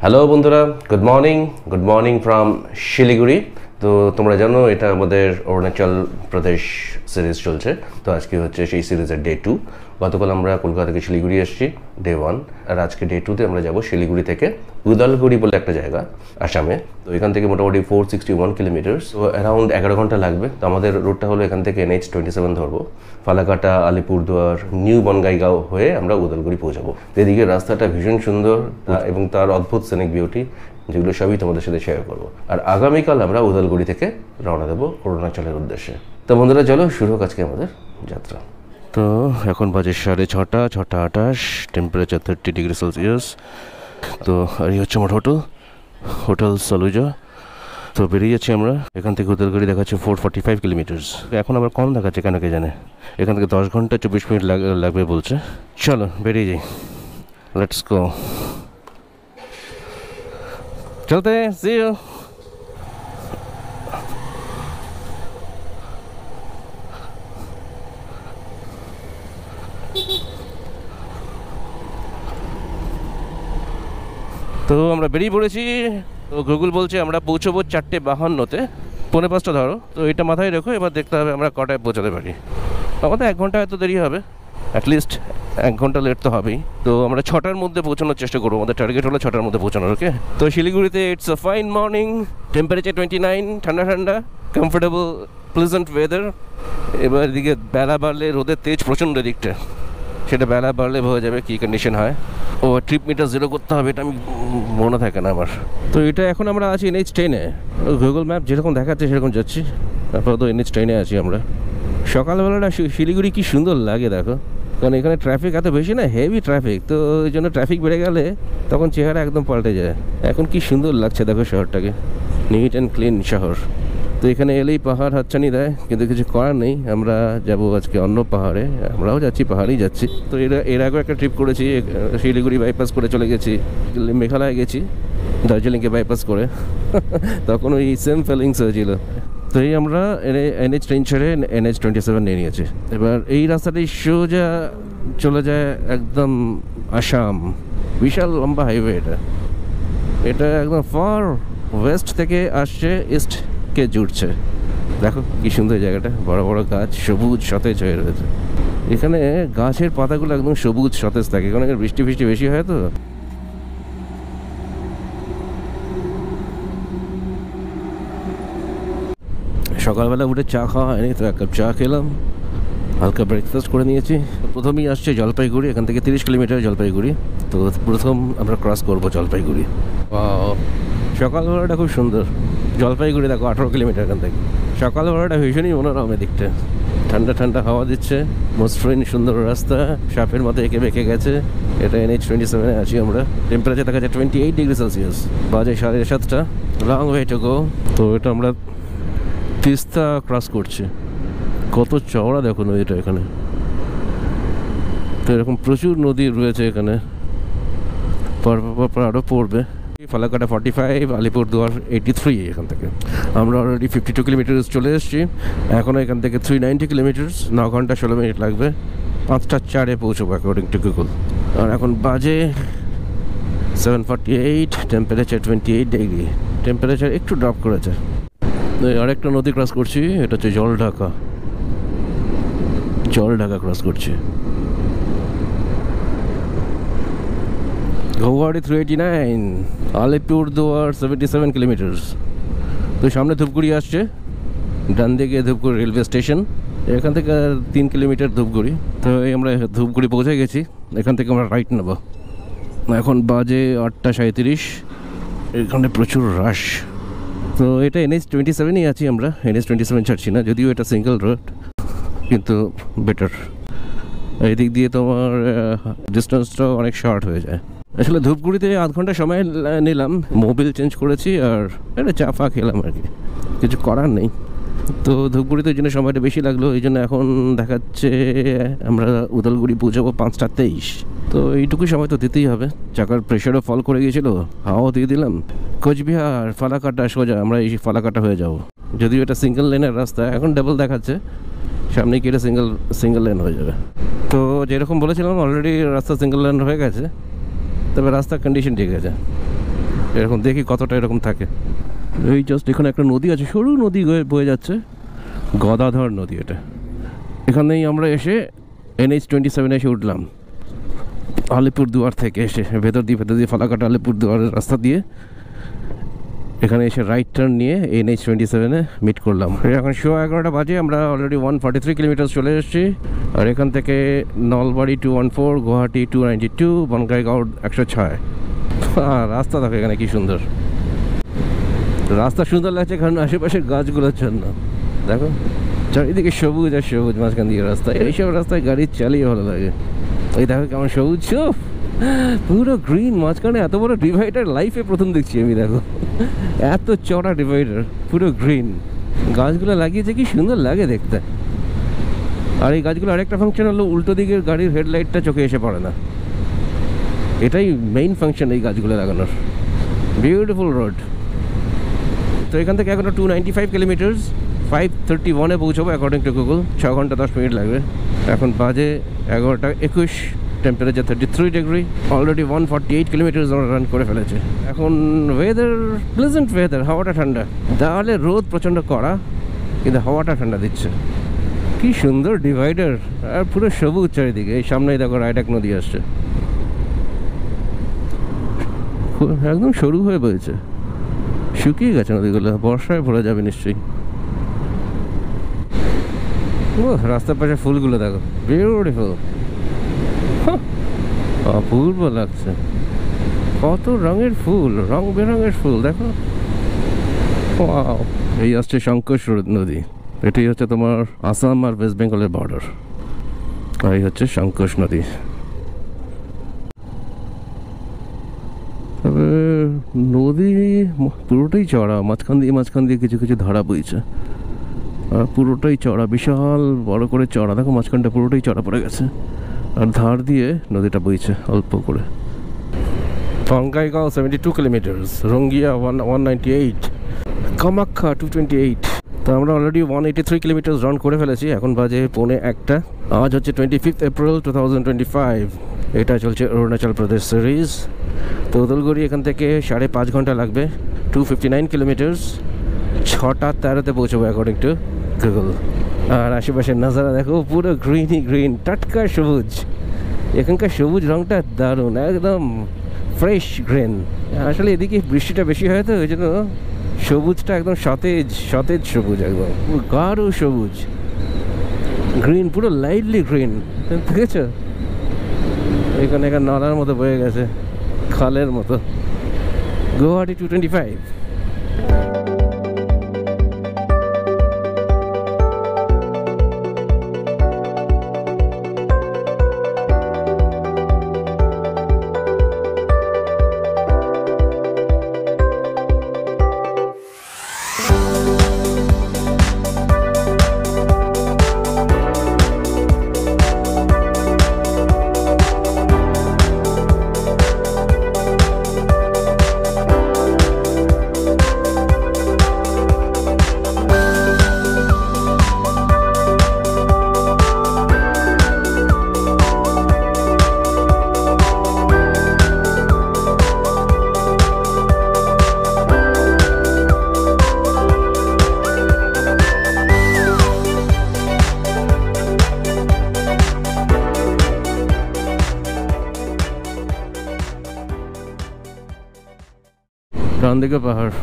Hello বন্ধুরা, good morning from Siliguri. তো তোমরা জানো এটা আমাদের অরুণাচল প্রদেশ সিরিজ চলছে। তো আজকে হচ্ছে সেই সিরিজের ডে 2। গতকাল আমরা কলকাতা থেকে শিলিগুড়ি এসেছি ডে 1, আর আজকে ডে 2তে আমরা যাব শিলিগুড়ি থেকে উদালগুড়ি বলে একটা জায়গা আসামে। তো এখান থেকে মোটামুটি 461 কিলোমিটার, তো অ্যারাউন্ড 11 ঘন্টা লাগবে। তো আমাদের রুটটা হলো এখান থেকে NH27 ধরবো, ফালাকাটা, আলিপুরদুয়ার, নিউ বনগাইগাঁও হয়ে আমরা উদালগুড়ি পৌঁছাবো। তো এদিকে রাস্তাটা ভীষণ সুন্দর এবং তার অদ্ভুত সিনিক বিউটি, যেগুলো সবই তোমাদের সাথে শেয়ার করবো। আর আগামীকাল আমরা উদালগুড়ি থেকে রওনা দেবো অরুণাচলের উদ্দেশ্যে। তো বন্ধুরা চলো শুরু হোক আজকে আমাদের যাত্রা। তো এখন বাজে 6:30, টেম্পারেচার 30 ডিগ্রি সেলসিয়াস। তো আর এই হচ্ছে আমার হোটেল সালুজা। তো বেরিয়ে যাচ্ছি আমরা এখান থেকে। উদালগুড়ি দেখাচ্ছে 445 কিলোমিটার। এখন আবার কম দেখাচ্ছে, কেন কে জানে। এখান থেকে 10 ঘন্টা 24 মিনিট লাগবে বলছে। চলো বেরিয়ে যাই, লেটস গো। চলতে সি ইউ। তো আমরা বেরিয়ে পড়েছি। তো গুগল বলছে আমরা পৌঁছবো 4:52-তে, 4:45 ধরো। তো এটা মাথায় রেখো, এবার দেখতে হবে আমরা কটায় পৌঁছাতে পারি। আমাদের 1 ঘন্টা এত দেরি হবে, অ্যাটলিস্ট 1 ঘন্টা লেট তো হবেই। তো আমরা 6টার মধ্যে পৌঁছানোর চেষ্টা করবো। আমাদের টার্গেট হলো 6টার মধ্যে পৌঁছানোর। ওকে, তো শিলিগুড়িতে it's a fine morning, temperature 29, ঠান্ডা কমফোর্টেবল প্লেজেন্ট ওয়েদার। এবার এদিকে বেলা বাড়লে রোদের তেজ প্রচণ্ড দিকটা, সেটা বেলা বাড়লে বোঝা যাবে কী কন্ডিশন হয়। ও ট্রিপ মিটার 0 করতে হবে, এটা আমি মনে থাকে না আমার। তো এটা এখন আমরা আছি NH10-এ। গুগল ম্যাপ যেরকম দেখাচ্ছে সেরকম যাচ্ছি। আপাতত NH10-এ আছি আমরা। সকালবেলাটা শিলিগুড়ি কী সুন্দর লাগে দেখো, কারণ এখানে ট্রাফিক এত বেশি না, হেভি ট্রাফিক। তো ওই জন্য ট্রাফিক বেড়ে গেলে তখন চেহারা একদম পাল্টে যায়। এখন কি সুন্দর লাগছে দেখো শহরটাকে, নিট অ্যান্ড ক্লিন শহর। তো এখানে এলেই পাহাড় হাতছানি দেয়, কিন্তু কিছু করার নেই। আমরা যাব আজকে অন্য পাহাড়ে, আমরাও যাচ্ছি, পাহাড়েই যাচ্ছি। তো এর আগেও একটা ট্রিপ করেছি, শিলিগুড়ি বাইপাস করে চলে গেছি, মেঘালয় গেছি দার্জিলিংকে বাইপাস করে। তখন ওই সেম ফিলিংস হয়েছিল। তো এই আমরা NH10 ছেড়ে NH27 নিয়ে নিয়েছি। এবার এই রাস্তাটাই সোজা চলে যায় একদম আসাম। বিশাল লম্বা হাইওয়ে এটা একদম ফার ওয়েস্ট থেকে আসছে, ইস্টকে জুড়ছে। দেখো কি সুন্দর জায়গাটা, বড় বড় গাছ, সবুজ সতেজ হয়ে রয়েছে। এখানে গাছের পাতাগুলো একদম সবুজ সতেজ থাকে, কারণ বৃষ্টি বেশি হয়। তো সকালবেলা উঠে চা খাওয়া হয়নি, তো 1 কাপ চা খেলাম, হালকা ব্রেকফাস্ট করে নিয়েছি। প্রথমেই আসছে জলপাইগুড়ি, এখান থেকে 30 কিলোমিটার জলপাইগুড়ি। তো প্রথম আমরা ক্রস করবো জলপাইগুড়ি। সকালবেলাটা খুব সুন্দর। জলপাইগুড়ি দেখো 18 কিলোমিটার এখান থেকে। সকালবেলাটা ভীষণই মনোরম, দেখতে ঠান্ডা হাওয়া দিচ্ছে, মসৃণ সুন্দর রাস্তা, সাপের মতো এঁকে বেঁকে গেছে। এটা NH27-এ আছি আমরা। টেম্পারেচার দেখা যাচ্ছে 28 ডিগ্রি সেলসিয়াস। বাজে 7:30, লং ওয়ে টু গো। তো এটা আমরা তিস্তা ক্রস করছি। কত চওড়া দেখো নদীটা এখানে। তো এরকম প্রচুর নদী রয়েছে এখানে, আরও পড়বে। ফালাকাটা 45, আলিপুরদুয়ার 83। এখান থেকে আমরা অলরেডি 52 কিলোমিটার চলে এসেছি। এখনও এখান থেকে 390 কিলোমিটার, 9 ঘন্টা 16 মিনিট লাগবে। 5:04-এ পৌঁছবো অ্যাকর্ডিং টু গুগল। আর এখন বাজে 7:48, টেম্পারেচার 28 ডিগ্রি। টেম্পারেচার একটু ড্রপ করেছে। আরেকটা নদী ক্রস করছি, এটা হচ্ছে জলঢাকা ক্রস করছি। গৌহাটি 389, আলিপুরদুয়ার 77 কিলোমিটার। তো সামনে ধূপগুড়ি আসছে, ডান দিকে ধূপগুড়ি রেলওয়ে স্টেশন। এখান থেকে 3 কিলোমিটার ধূপগুড়ি। তো আমরা ধূপগুড়ি পৌঁছে গেছি। এখান থেকে আমরা রাইট নেব। এখন বাজে 8:37, এখানে প্রচুর রাশ। তো এটা NH27-ই আছি আমরা, NH27 ছাড়ছি না, যদিও এটা সিঙ্গেল রোড, কিন্তু বেটার। এদিক দিয়ে তোমার ডিস্টেন্সটাও অনেক শর্ট হয়ে যায়। আসলে ধূপগুড়িতে 8 ঘন্টা সময় নিলাম, মোবিল চেঞ্জ করেছি আর একটা চা ফা খেলাম আর কি, কিছু করার নেই। তো ধূপগুড়িতে জন্য সময়টা বেশি লাগলো, এই জন্য এখন দেখাচ্ছে আমরা উদালগুড়ি পৌঁছাবো 5:23। তো এইটুকু সময় তো দিতেই হবে। চাকার প্রেশারও ফল করে গিয়েছিলো, হাওয়াও দিয়ে দিলাম। কোচবিহার ফালাকাটা সোজা আমরা এই ফালাকাটা হয়ে যাব। যদিও এটা সিঙ্গেল লেনের রাস্তা, এখন ডাবল দেখাচ্ছে, সামনে কি এটা সিঙ্গেল লেন হয়ে যাবে। তো যেরকম বলেছিলাম অলরেডি রাস্তা সিঙ্গেল লেন হয়ে গেছে, তবে রাস্তার কন্ডিশন ঠিক আছে। এরকম দেখি কতটা এরকম থাকে। এই জাস্ট এখানে একটা নদী আছে, সরু নদী বয়ে যাচ্ছে, গদাধর নদী এটা। এখানেই আমরা এসে NH-27 এসে উঠলাম আলিপুরদুয়ার থেকে, এসে ভেতর দিয়ে ফালাকাটা আলিপুরদুয়ারের রাস্তা দিয়ে এখানে এসে রাইট টার্ন নিয়ে NH-27 মিট করলাম। এখন 11:15 বাজে, আমরা অলরেডি 143 কিলোমিটার চলে এসেছি। আর এখান থেকে নলবাড়ি 214, গুয়াহাটি 292, বনগাইগাঁও 106। রাস্তা দেখো এখানে কি সুন্দর, রাস্তা সুন্দর লাগছে কারণ আশেপাশের গাছগুলোর জন্য। দেখো চারিদিকে সবুজ আর সবুজ, মাঝখান দিয়ে রাস্তা, এইসব রাস্তায় গাড়ি চালিয়ে ভালো লাগে। এই দেখো কেমন সবুজ, পুরো গ্রিন, মাঝখানে এত বড় ডিভাইডার লাইফে প্রথম দেখছি আমি। দেখো এত চড়া ডিভাইডার, পুরো গ্রিন, গাছগুলো লাগিয়েছে, কি সুন্দর লাগে দেখতে। আর এই গাছগুলো আরেকটা ফাংশন হলো, উল্টো দিকের গাড়ির হেডলাইটটা চোখে এসে পড়ে না, এটাই মেইন ফাংশন এই গাছগুলো লাগানোর। Beautiful road. তো এখান থেকে এখনো 295 কিলোমিটার্স, 5:31-এ পৌঁছবো অ্যাকর্ডিং টু গুগল। 6 ঘন্টা 10 মিনিট লাগবে। এখন বাজে 11:21, টেম্পারেচার 33 ডিগ্রি। অলরেডি 148 কিলোমিটার্স আমরা রান করে ফেলেছি। এখন ওয়েদার প্লেজেন্ট ওয়েদার, হাওয়াটা ঠান্ডা। তাহলে রোদ প্রচণ্ড কড়া, কিন্তু হাওয়াটা ঠান্ডা দিচ্ছে। কি সুন্দর ডিভাইডার, আর পুরো সবুজ চারিদিকে। এই সামনেই দেখো রায়ডাক নদী আসছে, একদম সরু হয়ে বইছে, শুকিয়ে গেছে নদীগুলো, বর্ষায় ভরে যাবে নিশ্চয়ই। ও রাস্তার পাশে ফুলগুলো দেখো, বিউটিফুল, অপূর্ব লাগছে। কত রঙের ফুল, রং বেরঙের ফুল দেখো। এই আসছে শঙ্কোষ নদী, এটাই হচ্ছে তোমার আসাম আর ওয়েস্ট বেঙ্গলের বর্ডার। আর এই হচ্ছে শঙ্কোষ নদী। তবে নদী পুরোটাই চড়া, মাঝখান দিয়ে কিছু কিছু ধারা বইছে, আর পুরোটাই চড়া, বিশাল বড় করে চড়া। দেখো মাঝখানটা পুরোটাই চড়া পড়ে গেছে, আর ধার দিয়ে নদীটা বইছে অল্প করে। বনগাইগাঁও 72 কিলোমিটার্স, রঙ্গিয়া 198, কামাখ্যা 228। তো আমরা অলরেডি 183 কিলোমিটার্স রান করে ফেলেছি। এখন বাজে 1:45। আজ হচ্ছে 25 এপ্রিল 2025। এটা চলছে অরুণাচল প্রদেশ সিরিজ। তো উদলগুড়ি এখান থেকে 5.5 ঘন্টা লাগবে, 259 কিলোমিটার্স। 6:13-তে পৌঁছবো অ্যাকর্ডিং টু গুগল। আর আশেপাশের নাজারা দেখো, পুরো গ্রিনই গ্রিন, টাটকা সবুজ। এখানকার সবুজ রঙটা দারুণ, একদম ফ্রেশ গ্রিন। আসলে এদিকে বৃষ্টিটা বেশি হয় তো, ওই জন্য সবুজটা একদম সতেজ সতেজ সবুজ, একদম গাঢ় সবুজ, গ্রিন, পুরো লাইটলি গ্রিন। দেখেছো এখানে নালার মতো বয়ে গেছে, খালের মতো। গুয়াহাটি 225। ডান দিকে পাহাড়।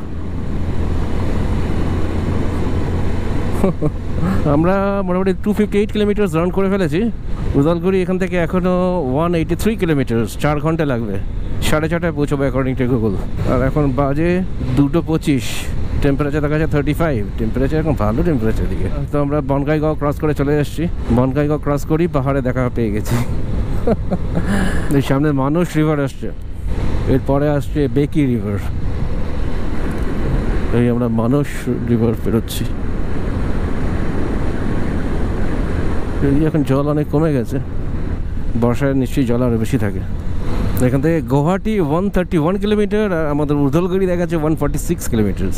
আমরা মোটামুটি 258 কিলোমিটার রান করে ফেলেছি। উদলগুড়ি এখান থেকে এখনও 183 কিলোমিটার, 4 ঘন্টা লাগবে। 6:30-টায় পৌঁছবো অ্যাকর্ডিং টু গুগল। আর এখন বাজে 2:25, টেম্পারেচার দেখা যাচ্ছে 35। টেম্পারেচার এখন ভালো টেম্পারেচার দিকে। তো আমরা বনগাইগাঁও ক্রস করে চলে এসেছি। বনগাইগাঁও ক্রস করি পাহাড়ে দেখা পেয়ে গেছি। এই সামনে মানস রিভার আসছে, এরপরে আসছে বেকি রিভার। এই আমরা মানস রিভার পেরোচ্ছি। এখন জল অনেক কমে গেছে, বর্ষায় নিশ্চয়ই জল আরও বেশি থাকে। এখান থেকে গুয়াহাটি 131 কিলোমিটার, আর আমাদের উদলগুড়ি দেখাচ্ছে 146 কিলোমিটার।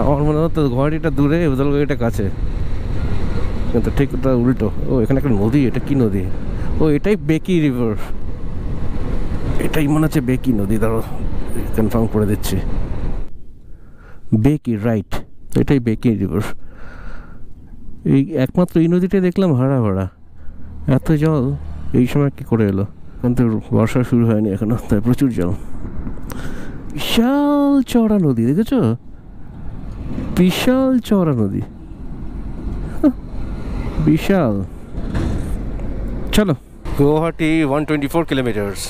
আমার মনে হতো গুয়াহাটিটা দূরে, উদলগুড়িটা কাছে, কিন্তু ঠিক ওটা উল্টো। ও এখানে একটা নদী, এটা কি নদী? ও এটাই বেকি রিভার, এটাই মনে হচ্ছে বেকি নদী। ধরো কনফার্ম করে দিচ্ছি। বেকি, রাইট, এটাই বেকি রিভার। এই একমাত্র এই নদীটাই দেখলাম হারা ভরা, এত জল এই সময় কি করে এলো? কিন্তু বর্ষা শুরু হয়নি এখনো, তাই প্রচুর জল। বিশাল চওড়া নদী, দেখেছ? বিশাল চওড়া নদী, বিশাল। চলো, গুয়াহাটি 124 কিলোমিটার্স,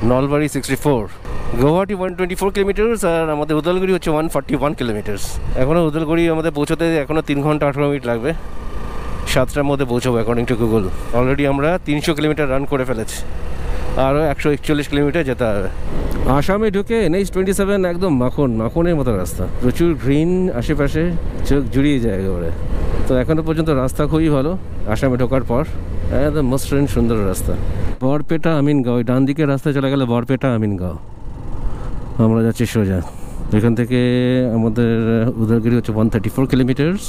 নলবাড়ি 64। গুয়াহাটি 124 কিলোমিটার্স আর আমাদের উদলগুড়ি হচ্ছে 141 কিলোমিটার্স। এখনও উদলগুড়ি আমাদের পৌঁছতে এখনও 3 ঘন্টা 18 মিনিট লাগবে। 7টার মধ্যে পৌঁছবো অ্যাকর্ডিং টু গুগল। অলরেডি আমরা 300 কিলোমিটার রান করে ফেলেছি, আরও 141 কিলোমিটার যেতে হবে। আসামে ঢুকে NH-27 একদম মাখনের মতো রাস্তা, প্রচুর গ্রিন আশেপাশে, চোখ জুড়িয়ে যায় একেবারে। তো এখনও পর্যন্ত রাস্তা খুবই ভালো আসামে ঢোকার পর, একদম মসৃণ সুন্দর রাস্তা। বরপেটা আমিনগাঁও, ডান দিকে রাস্তা চলে গেলে বরপেটা আমিনগাঁও। আমরা যাচ্ছি সোজা। এখান থেকে আমাদের উদয়গিরি হচ্ছে 134 কিলোমিটার্স,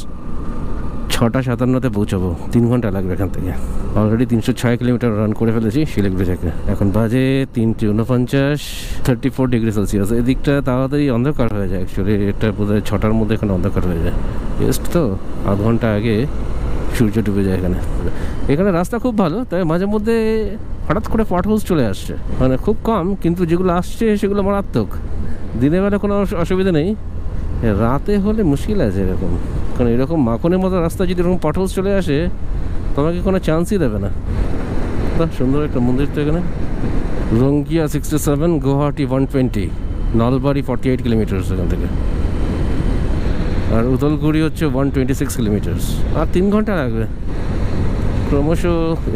6:57-তে পৌঁছাবো, 3 ঘন্টা লাগবে এখান থেকে। অলরেডি 306 কিলোমিটার রান করে ফেলেছি শিলিগুড়ি থেকে। এখন বাজে 3:49, 34 ডিগ্রি সেলসিয়াস। এদিকটা তাড়াতাড়ি অন্ধকার হয়ে যায়, অ্যাকচুয়ালি এটা বোধহয় 6টার মধ্যে এখানে অন্ধকার হয়ে যায়। জাস্ট তো আধ ঘন্টা আগে সূর্য ডুবে যায় এখানে। এখানে রাস্তা খুব ভালো, তাই মাঝে মধ্যে হঠাৎ করে পটহোলস চলে আসছে, মানে খুব কম, কিন্তু যেগুলো আসছে সেগুলো মারাত্মক। দিনের বেলা কোনো অসুবিধা নেই, রাতে হলে মুশকিল আছে এরকম। কারণ এরকম মাখনের মতো রাস্তা যদি এরকম পটহোলস চলে আসে, তোমাকে কোনো চান্সই দেবে না। সুন্দর একটা মন্দির তো এখানে। রঙ্গিয়া 67, গুয়াহাটি 120, নলবাড়ি 48 কিলোমিটার্স এখান থেকে। আর উদলগুড়ি হচ্ছে 126 কিলোমিটার্স, আর 3 ঘন্টা লাগবে। ক্রমশ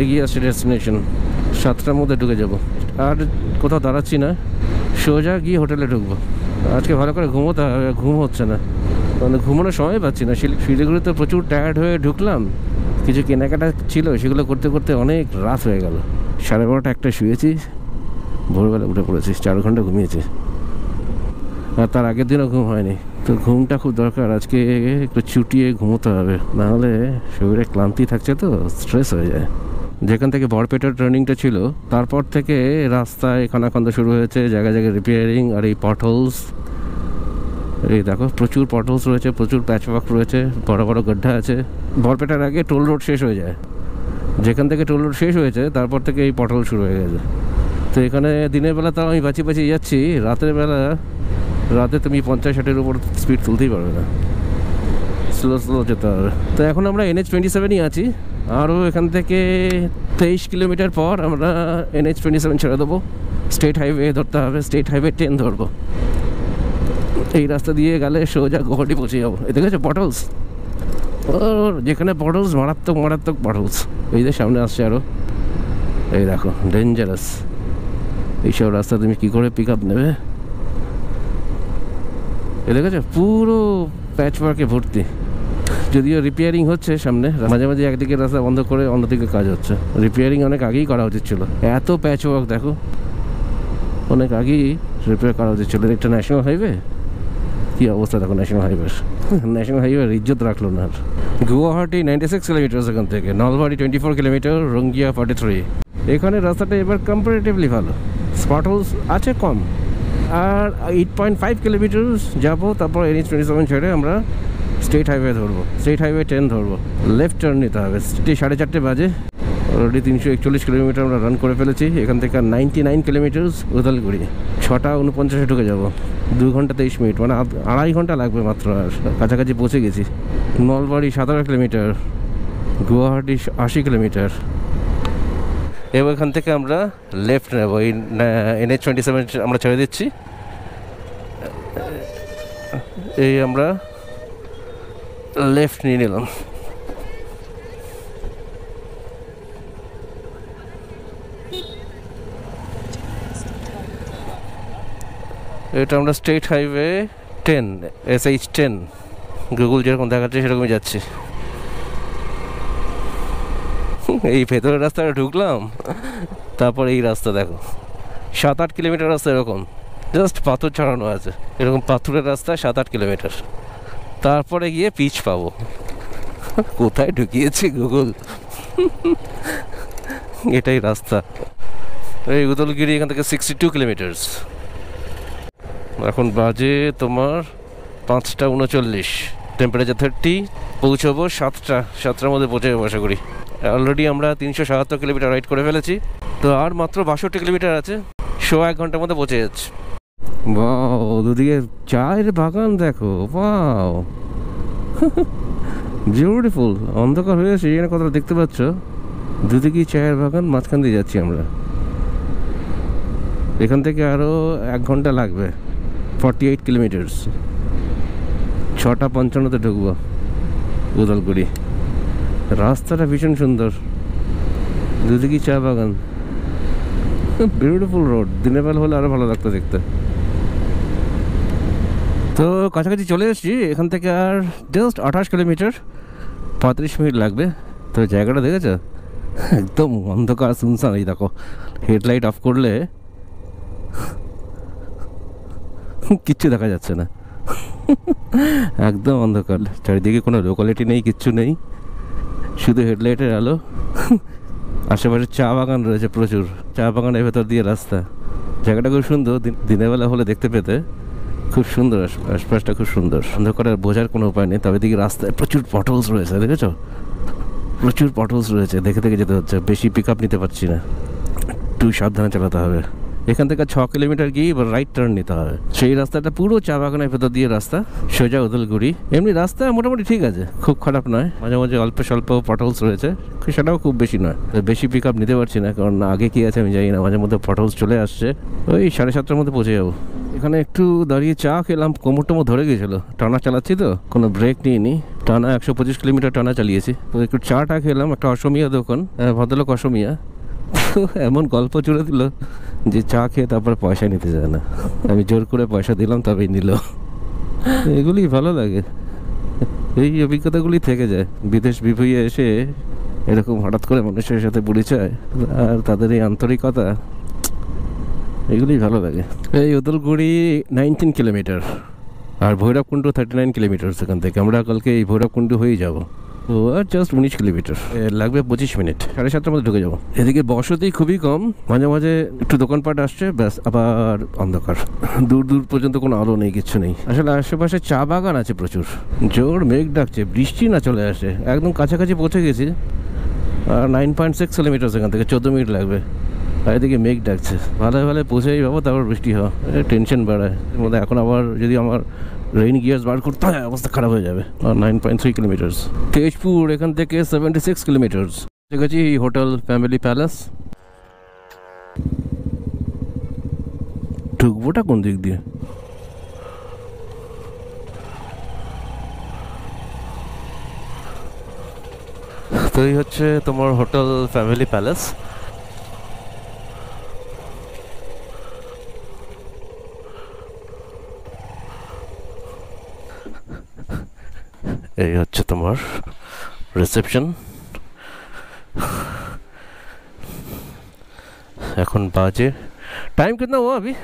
এগিয়ে আসছে ডেস্টিনেশন। 7টার মধ্যে ঢুকে যাব। আর কোথাও দাঁড়াচ্ছি না, সোজা গিয়ে হোটেলে ঢুকবো। আজকে ভালো করে ঘুমোতে হবে, ঘুম হচ্ছে না, মানে ঘুমানোর সময় পাচ্ছি না। শিলিগুড়িতে প্রচুর টায়ার্ড হয়ে ঢুকলাম, কিছু কেনাকাটা ছিল, সেগুলো করতে করতে অনেক রাত হয়ে গেল। 12:30 একটা শুয়েছি, ভোরবেলা উঠে পড়েছি, 4 ঘন্টা ঘুমিয়েছি। আর তার আগের দিনও ঘুম হয়নি। তো ঘুমটা খুব দরকার, আজকে একটু ছুটিয়ে ঘুমোতে হবে, নাহলে শরীরে ক্লান্তি থাকছে তো স্ট্রেস হয়ে যায়। যেখান থেকে বরপেটার টার্নিংটা ছিল, তারপর থেকে রাস্তায় খানাখন্দ শুরু হয়েছে, জায়গায় জায়গায় রিপেয়ারিং। আর এই পটহোলস, এই দেখো প্রচুর পটহোলস রয়েছে, প্রচুর প্যাচওয়ার্ক রয়েছে, বড় বড় গড্ডা আছে। বরপেটার আগে টোল রোড শেষ হয়ে যায়, যেখান থেকে টোল রোড শেষ হয়েছে তারপর থেকে এই পটহোল শুরু হয়ে গেছে। তো এখানে দিনের বেলা তাও আমি বাঁচিয়ে যাচ্ছি, রাতে তুমি 50-60-এর উপর স্পিড তুলতেই পারবে না, স্লো যেতে হবে। তো এখন আমরা NH-27-ই আছি, আরও এখান থেকে 23 কিলোমিটার পর আমরা NH-27 ছেড়ে দেবো। স্টেট হাইওয়ে ধরতে হবে, স্টেট হাইওয়ে 10 ধরবো। এই রাস্তা দিয়ে গেলে সোজা গুয়াহাটি পৌঁছে যাবো। এই দেখেছো পটহোলস, যেখানে পটহোলস মারাত্মক পটহোলস। এই যে সামনে আসছে আরও, এই দেখো ডেঞ্জারাস। এইসব রাস্তা তুমি কী করে পিক আপ নেবে? এ দেখেছো পুরো প্যাচওয়ার্কে ভর্তি। যদিও রিপেয়ারিং হচ্ছে সামনে, মাঝে মাঝে একদিকে রাস্তা বন্ধ করে অন্যদিকে কাজ হচ্ছে। রিপেয়ারিং অনেক আগেই করা উচিত ছিল, এত প্যাচওয়ার্ক দেখো, অনেক আগেই রিপেয়ার করা উচিত ছিল। একটা ন্যাশনাল হাইওয়ে, কী অবস্থা দেখো ন্যাশনাল হাইওয়ের ইজ্জত রাখলো না। গুয়াহাটি 96 কিলোমিটার এখান থেকে, নলবাড়ি 24 কিলোমিটার, রঙ্গিয়া 43। এখানে রাস্তাটা এবার কম্পারেটিভলি ভালো, পটহোলস আছে কম। আর 8.5 কিলোমিটার যাবো, তারপর NH-27 ছেড়ে আমরা স্টেট হাইওয়ে ধরবো, স্টেট হাইওয়ে 10 ধরবো। লেফট টার্ন নিতে হবে। 4:30 বাজে, অলরেডি 341 কিলোমিটার আমরা রান করে ফেলেছি। এখান থেকে 99 কিলোমিটার উদলগুড়ি। 6:49 ঢুকে যাবো, 2 ঘন্টা 23 মিনিট, মানে 2.5 ঘন্টা লাগবে মাত্র। আর কাছাকাছি পৌঁছে গেছি। Nalbari 17 kilometre, Guwahati 80 kilometre. এবার এখান থেকে আমরা লেফট নেব, এই NH-27 আমরা ছেড়ে দিচ্ছি। এই আমরা লেফট নিয়ে নিলাম। এটা আমরা স্টেট হাইওয়ে 10, SH10, গুগল যেরকম দেখাচ্ছে সেরকমই যাচ্ছি। এই ভেতরের রাস্তাটা ঢুকলাম, তারপর এই রাস্তা দেখো 7-8 কিলোমিটার রাস্তা এরকম, জাস্ট পাথর ছড়ানো আছে, এরকম পাথরের রাস্তা 7-8 কিলোমিটার। তারপরে গিয়ে পিচ পাবো। কোথায় ঢুকিয়েছি গুগল, এটাই রাস্তা। এই উদলগিরি এখান থেকে 62 কিলোমিটার। এখন বাজে তোমার 5:39, টেম্পারেচার 30, পৌঁছবো 7টার মধ্যে পৌঁছে যাবো আশা করি। অলরেডি আমরা 377 কিলোমিটার রাইড করে ফেলেছি, তো আর মাত্র 62 কিলোমিটার আছে, 1.5 ঘন্টার মধ্যে পৌঁছে যাচ্ছে। বাও, দুদিকে চায়ের বাগান দেখো, বাও বিউটিফুল। অন্ধকার হয়ে আছে, এখানে কতটা দেখতে পাচ্ছ, দুদিকেই চায়ের বাগান, মাঝখান দিয়ে যাচ্ছি আমরা। এখান থেকে আরও 1 ঘন্টা লাগবে, 48 কিলোমিটার্স। 6:55 ঢুকবো উদালগুড়ি। রাস্তাটা ভীষণ সুন্দর, দুদিকেই চা বাগান, বিউটিফুল রোড। দিনের বেলা হলে আরও ভালো লাগতো দেখতে। তো কাছাকাছি চলে এসেছি, এখান থেকে আর জাস্ট 28 কিলোমিটার, 35 মিনিট লাগবে। তো জায়গাটা দেখেছো, একদম অন্ধকার শুনশান। এই দেখো, হেডলাইট অফ করলে কিচ্ছু দেখা যাচ্ছে না, একদম অন্ধকার। চারিদিকে কোনো লোকালিটি নেই, কিচ্ছু নেই, শুধু হেডলাইটের আলো। আশেপাশে চা বাগান রয়েছে প্রচুর, চা বাগানের ভেতর দিয়ে রাস্তা। জায়গাটা খুব সুন্দর, দিনের বেলা হলে দেখতে পেতে খুব সুন্দর। আশপাশটা খুব সুন্দর, অন্ধকারের বোঝার কোনো উপায় নেই। তবে দিকে রাস্তায় প্রচুর পটলস রয়েছে, দেখেছো, প্রচুর পটলস রয়েছে। দেখে দেখে যেতে হচ্ছে, বেশি পিক আপ নিতে পারছি না, একটু সাবধানে চালাতে হবে। এখান থেকে 6 কিলোমিটার গিয়ে এবার রাইট টার্ন নিতে হবে। সেই রাস্তাটা পুরো চা বাগানের ভেতর দিয়ে রাস্তা, সোজা উদলগুড়ি। এমনি রাস্তা মোটামুটি ঠিক আছে, খুব খারাপ নয়। মাঝে মাঝে অল্প স্বল্প পটলস রয়েছে, সেটাও খুব বেশি নয়। বেশি পিক আপ নিতে পারছি না, কারণ আগে কি আছে আমি জানি না। মাঝে মধ্যে পটলস চলে আসছে। ওই 7:30টার মধ্যে পৌঁছে যাবো। এখানে একটু দাঁড়িয়ে চা খেলাম, কোমর টোমর ধরে গেছিলো, টানা চালাচ্ছি তো, কোনো ব্রেক নিইনি, টানা 125 কিলোমিটার টানা চালিয়েছি। তো একটু চাটা খেলাম, একটা অসমিয়া দোকান, ভদ্রলোক অসমিয়া। এমন গল্প জুড়ে দিল যে চা খেয়ে তারপর পয়সা নিতে যায় না। আমি জোর করে পয়সা দিলাম, তবেই নিল। এগুলি ভালো লাগে, এই অভিজ্ঞতাগুলি থেকে যায়। বিদেশ বিভুঁইয়ে এসে এরকম হঠাৎ করে মানুষের সাথে পরিচয় আর তাদের এই আন্তরিকতা, এগুলি ভালো লাগে। এই উদলগুড়ি 19 কিলোমিটার, আর ভৈরবকুণ্ড 39 কিলোমিটার। সেখান থেকে আমরা কালকে এই ভৈরবকুণ্ড হয়েই যাবো। তো আর জাস্ট 19 কিলোমিটার, লাগবে 25 মিনিট। 7:30টার মধ্যে ঢুকে যাবো। এদিকে বসতি খুবই কম, মাঝে মাঝে একটু দোকানপাট আসছে, ব্যাস আবার অন্ধকার। দূর দূর পর্যন্ত কোনো আলো নেই, কিচ্ছু নেই। আসলে আশেপাশে চা বাগান আছে প্রচুর। জোর মেঘ ডাকছে, বৃষ্টি না চলে আসে। একদম কাছাকাছি পৌঁছে গেছি, আর 9.6 কিলোমিটার, সেখান থেকে 14 মিনিট লাগবে। আর এদিকে মেঘ ডাকছে, ভালো ভালো পৌঁছেই পাবো, তারপর বৃষ্টি হয়, টেনশন বাড়ায়। এর মধ্যে এখন আবার যদি আমার রেইন গিয়ার্স বার করতে হয়, অবস্থা খারাপ হয়ে যাবে। আর 9.3 কিলোমিটার্স। তেজপুর এখান থেকে 76 কিলোমিটার্স। ঠিক আছে, হোটেল ফ্যামিলি প্যালেস। ঢুকবোটা কোন দিক দিয়ে? তো এই হচ্ছে তোমার হোটেল ফ্যামিলি প্যালেস। এই হচ্ছে তোমার রিসেপশন। এখন বাজে, टाइम कितना हुआ अभी?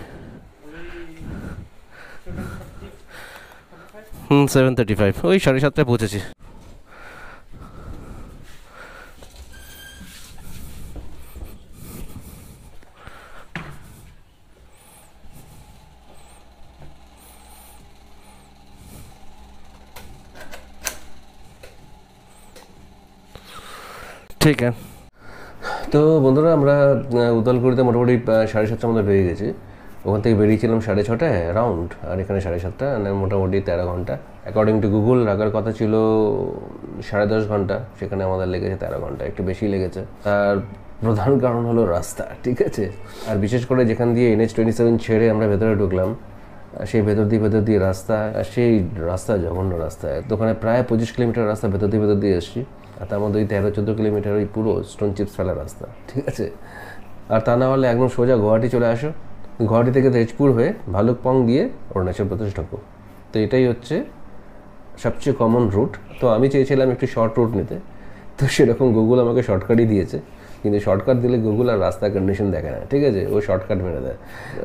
7:35। ওই 7:30টায় পৌঁছেছি। ঠিক আছে। তো বন্ধুরা, আমরা উদালগুড়িতে মোটামুটি 7:30টার মধ্যে বেরিয়ে গেছি। ওখান থেকে বেরিয়েছিলাম 6:30টায় রাউন্ড, আর এখানে 7:30টা, মোটামুটি 13 ঘন্টা। অ্যাকর্ডিং টু গুগল লাগার কথা ছিল 10.5 ঘন্টা, সেখানে আমাদের লেগেছে 13 ঘন্টা, একটু বেশি লেগেছে। আর প্রধান কারণ হলো রাস্তা, ঠিক আছে। আর বিশেষ করে যেখান দিয়ে NH27 ছেড়ে আমরা ভেতরে ঢুকলাম, সেই ভেতর দিয়ে রাস্তা, সেই রাস্তা জঘন্য রাস্তা। তো ওখানে প্রায় 25 কিলোমিটার রাস্তা ভেতর দিয়ে এসেছি, আর তার মধ্যে ওই 13-14 কিলোমিটার ওই পুরো স্টোন চিপস ফেলা রাস্তা, ঠিক আছে। আর তা না হলে একদম সোজা গুয়াহাটি চলে আসো, গুয়াহাটি থেকে তেজপুর হয়ে ভালুকপং দিয়ে অরুণাচল প্রদেশ ঢোকো। তো এটাই হচ্ছে সবচেয়ে কমন রুট। তো আমি চেয়েছিলাম একটু শর্ট রুট নিতে, তো সেরকম গুগল আমাকে শর্টকাটই দিয়েছে। কিন্তু শর্টকাট দিলে গুগল আর রাস্তার কন্ডিশন দেখে না, ঠিক আছে। ও শর্টকাট মেরে দেয়,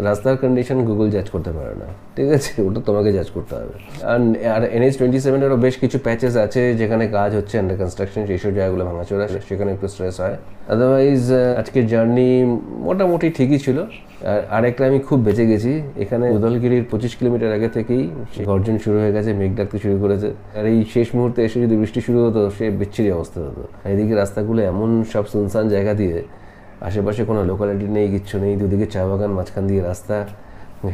রাস্তার কন্ডিশন গুগল জাজ করতে পারে না, ঠিক আছে। ওটা তোমাকে জাজ করতে হবে। আর NH27-এরও বেশ কিছু প্যাচেস আছে যেখানে কাজ হচ্ছে, আন্ডার কনস্ট্রাকশন, সেইসব জায়গাগুলো ভাঙাচোরা, সেখানে একটু স্ট্রেস হয়। আদারওয়াইজ আজকের জার্নি মোটামুটি ঠিকই ছিল। আর আরেকটা আমি খুব বেঁচে গেছি, এখানে উদলগিরির 25 কিলোমিটার আগে থেকেই গর্জন শুরু হয়ে গেছে, মেঘ ডাকতে শুরু করেছে। আর এই শেষ মুহূর্তে এসে যদি বৃষ্টি শুরু হতো সে বিচ্ছিরি অবস্থা হতো। এইদিকে রাস্তাগুলো এমন সব সুনসান জায়গা দিয়ে, আশেপাশে কোনো লোকালিটি নেই, কিচ্ছু নেই, দুদিকে চা বাগান, মাঝখান দিয়ে রাস্তা,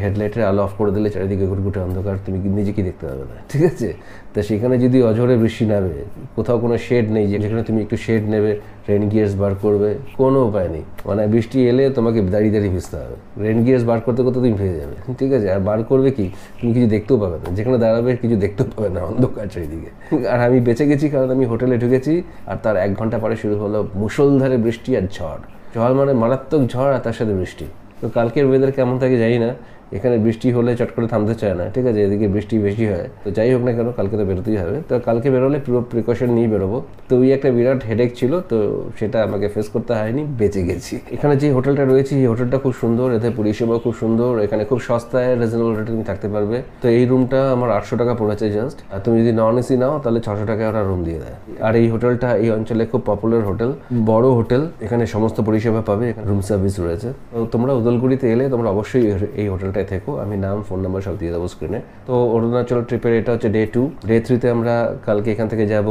হেডলাইটের আলো অফ করে দিলে চারিদিকে ঘুটঘুটে অন্ধকার, তুমি নিজে কি দেখতে পাবে না, ঠিক আছে। তা সেখানে যদি অঝরে বৃষ্টি নামে, কোথাও কোনো শেড নেই যেখানে তুমি একটু শেড নেবে, রেন গিয়ার্স বার করবে, কোনো উপায় নেই। মানে বৃষ্টি এলে তোমাকে দাঁড়িয়ে দাঁড়িয়ে ভিজতে হবে, রেন গিয়ার্স বার করতে করতে তুমি ভিজে যাবে, ঠিক আছে। আর বার করবে কি, তুমি কিছু দেখতেও পাবে না, যেখানে দাঁড়াবে কিছু দেখতেও পাবে না, অন্ধকার চারিদিকে। আর আমি বেঁচে গেছি কারণ আমি হোটেলে ঢুকেছি, আর তার 1 ঘন্টা পরে শুরু হলো মুষলধারে বৃষ্টি আর ঝড়। ঝড় মানে মারাত্মক ঝড় আর তার সাথে বৃষ্টি। তো কালকের ওয়েদার কেমন থাকে জানি না, এখানে বৃষ্টি হলে চট করে থামতে চায় না, ঠিক আছে, এদিকে বৃষ্টি বেশি হয়। তো যাই হোক না কেন, কালকে তো বেরোতেই হবে। তো কালকে বেরোলে পুরো প্রিকশন নিয়ে বেরোবো। তো ওই একটা বিরাট হেডেক ছিল, তো সেটা আমাকে ফেস করতে হয়নি, বেঁচে গেছি। এখানে যে হোটেলটা রয়েছে, এই হোটেলটা খুব সুন্দর, এতে পরিষেবা খুব সুন্দর, এখানে খুব সস্তায় রিজনেবল রেটে তুমি থাকতে পারবে। তো এই রুমটা আমার 800 টাকা পড়েছে জাস্ট। আর তুমি যদি নন এসি নাও তাহলে 600 টাকায় ওরা রুম দিয়ে দেয়। আর এই হোটেলটা এই অঞ্চলে খুব পপুলার হোটেল, বড় হোটেল, এখানে সমস্ত পরিষেবা পাবে, এখানে রুম সার্ভিস রয়েছে। তো তোমরা উদলগুড়িতে এলে তোমরা অবশ্যই এই হোটেলটায় থেকো, আমি নাম ফোন নাম্বার সব দিয়ে দেবো স্ক্রিনে। তো অরুণাচল ট্রিপের এটা হচ্ছে ডে 2। ডে 3-তে আমরা কালকে এখান থেকে যাব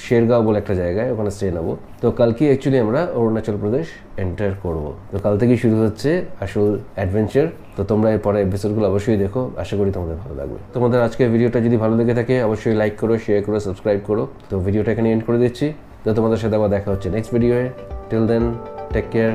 শেরগাঁও বলে একটা জায়গায়, ওখানে স্টে নেবো। তো কালকে অ্যাকচুয়ালি আমরা অরুণাচল প্রদেশ এন্টার করব। তো কাল থেকেই শুরু হচ্ছে আসল অ্যাডভেঞ্চার। তো তোমরা এর পরে এপিসোডগুলো অবশ্যই দেখো, আশা করি তোমাদের ভালো লাগবে। তোমাদের আজকের ভিডিওটা যদি ভালো লেগে থাকে অবশ্যই লাইক করো, শেয়ার করো, সাবস্ক্রাইব করো। তো ভিডিওটা এখানে এন্ড করে দিচ্ছি। তো তোমাদের সাথে আবার দেখা হচ্ছে নেক্সট ভিডিওয়ে। Till then, take care.